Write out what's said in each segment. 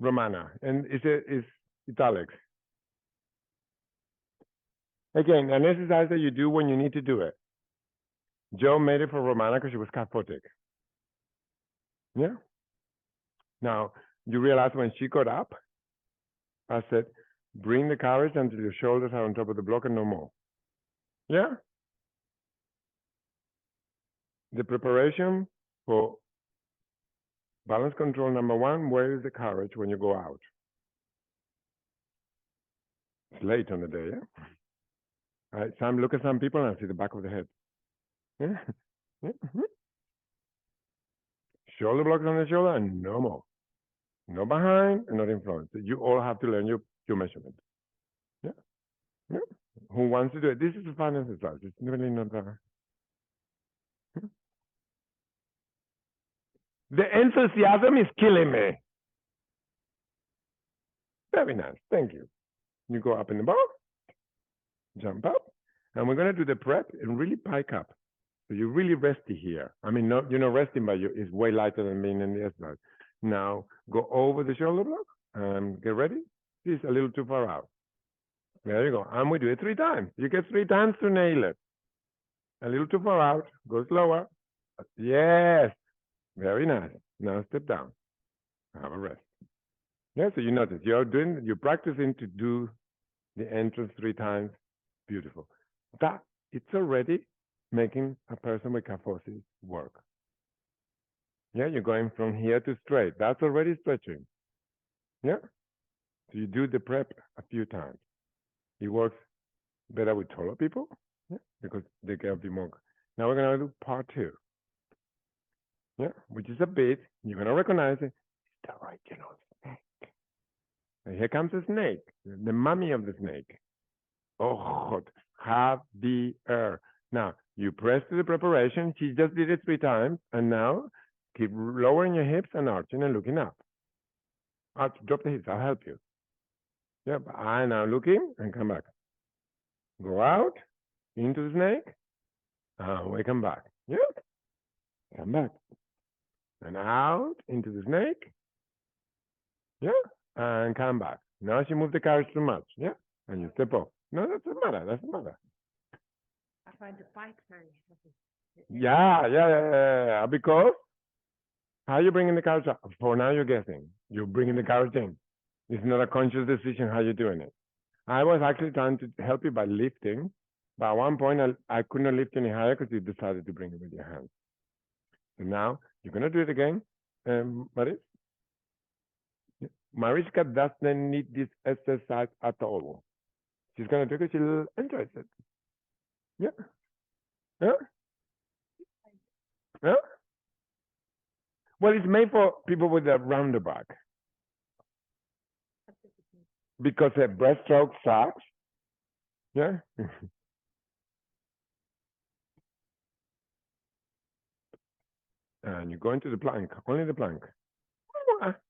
Romana, and it's italics. Again, an exercise that you do when you need to do it. Joe made it for Romana because she was kyphotic. Yeah. Now, you realize when she got up, I said, bring the courage until your shoulders are on top of the block and no more. Yeah? The preparation for balance control number one, where is the courage when you go out? It's late on the day, yeah? All right, Sam, look at some people and see the back of the head. Yeah? Yeah. Shoulder blocks on the shoulder and no more. No behind and not in front. So you all have to learn your measurement. Yeah. Yeah. Who wants to do it? This is a fun exercise. It's really not that. The enthusiasm is killing me. Very nice. Thank you. You go up in the bar, jump up, and we're going to do the prep and really pike up. So you're really resty here. I mean, you're not resting, but it's way lighter than being in the exercise. Now, go over the shoulder block and get ready. This is a little too far out. There you go. And we do it 3 times. You get 3 times to nail it. A little too far out. Go slower. Yes. Very nice. Now step down. Have a rest. Yeah, so you notice you're practicing to do the entrance 3 times. Beautiful. That it's already making a person with kyphosis work. Yeah, you're going from here to straight. That's already stretching. Yeah. So you do the prep a few times. It works better with taller people, yeah, because they get a bit more. Now we're gonna do part 2. Yeah, which is a bit, you're gonna recognize it. It's the original snake. And here comes the snake, the mummy of the snake. Oh, Javier. Now you press to the preparation. She just did it 3 times, and now keep lowering your hips and arching and looking up. Arch, drop the hips. I'll help you. Yeah, but I now looking and come back. Go out into the snake, and we come back. Yeah, come back. And out into the snake. Yeah, and come back. Now she moved the carriage too much. Yeah, and you step off. No, that doesn't matter. That doesn't matter. I find the bike very heavy. Yeah. Because how are you bringing the carriage up? For now, you're guessing. You're bringing the carriage in. It's not a conscious decision how you're doing it. I was actually trying to help you by lifting, but at one point I could not lift any higher because you decided to bring it with your hands. So now you're going to do it again, Maris. Mariska doesn't need this exercise at all. She's going to do it because she enjoys it. Yeah. Yeah. Yeah. Well, it's made for people with a rounder back. Because a breaststroke sucks. Yeah. And you go into the plank, only the plank.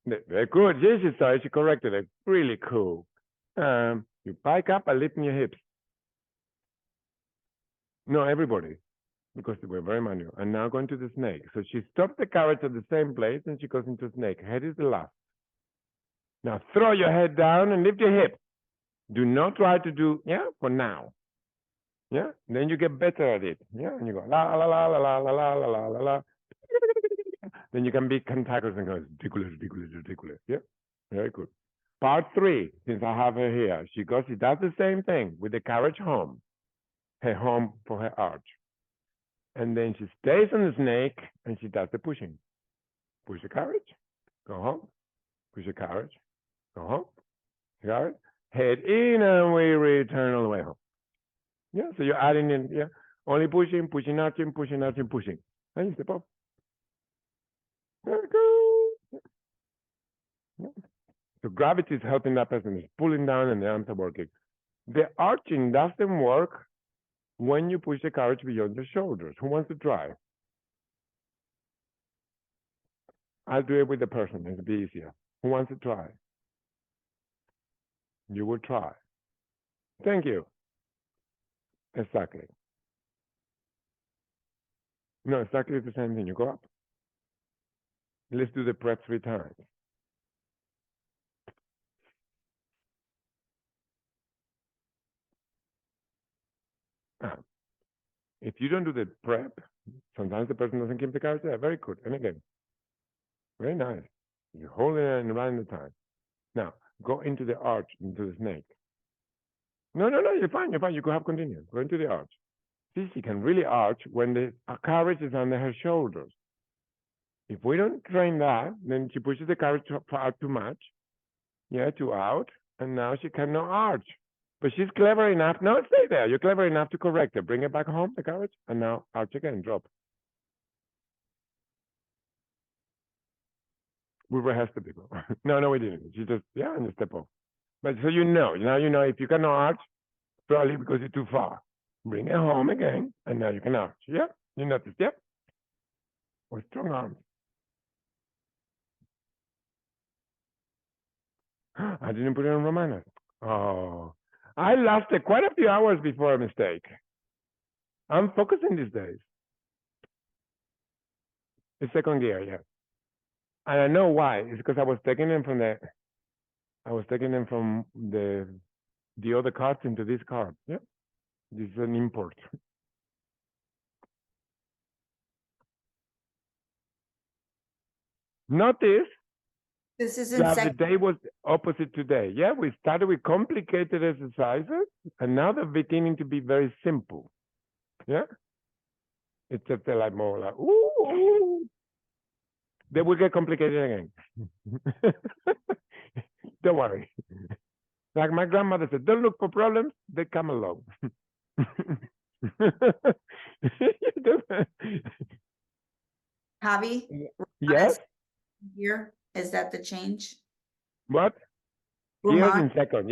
Very good. Yes, she corrected it. Really cool. You pike up and lift your hips. No, everybody, because we're very manual. And now going to the snake. So she stops the carriage at the same place and she goes into snake. Head is the last. Now throw your head down and lift your hip. Do not try to do, yeah, for now. Yeah, then you get better at it. Yeah, and you go la la la la la la la la la la la. Then you can be cantankerous and go ridiculous, ridiculous, ridiculous. Yeah, very good. Part 3, since I have her here, she does the same thing with the carriage home, her home for her arch. And then she stays on the snake and she does the pushing. Push the carriage, go home, push the carriage, go home, carriage, head in, and we return all the way home. Yeah, so you're adding in, yeah, only pushing, pushing, arching, pushing, arching, pushing. And you step up. Very good. Yeah. So gravity is helping that person. It's pulling down and the arms are working. The arching doesn't work when you push the carriage beyond your shoulders. Who wants to try? I'll do it with the person. It'll be easier. Who wants to try? You will try. Thank you. Exactly. No, exactly the same thing. You go up. Let's do the prep 3 times. If you don't do the prep, sometimes the person doesn't keep the carriage there. Very good. And again, very nice. You hold it and run the time. Now, go into the arch, into the snake. No, you're fine. You could have continued. Go into the arch. See, she can really arch when the carriage is under her shoulders. If we don't train that, then she pushes the carriage out too much. Yeah, too out. And now she cannot arch. But she's clever enough. No, stay there. You're clever enough to correct her. Bring it back home, the carriage. And now arch again, drop. We rehearsed it before. No, we didn't. She just, yeah, and you step off. But so now you know if you cannot arch, probably because you're too far. Bring it home again, and now you can arch. Yeah, you noticed, yeah? With strong arms. I didn't put it on Romana. Oh, I lasted quite a few hours before a mistake. I'm focusing these days. The second gear, yeah. And I know why. It's because I was taking them from the other cards into this card. Yeah. This is an import. Notice This is in that the second. day was opposite today. Yeah, we started with complicated exercises, and now they're beginning to be very simple. Yeah, it's just like more like ooh. They will get complicated again. Don't worry. Like my grandmother said, don't look for problems; they come along. Javi? Yes. Here, is that the change? What? Gears Romana, in second. Yeah.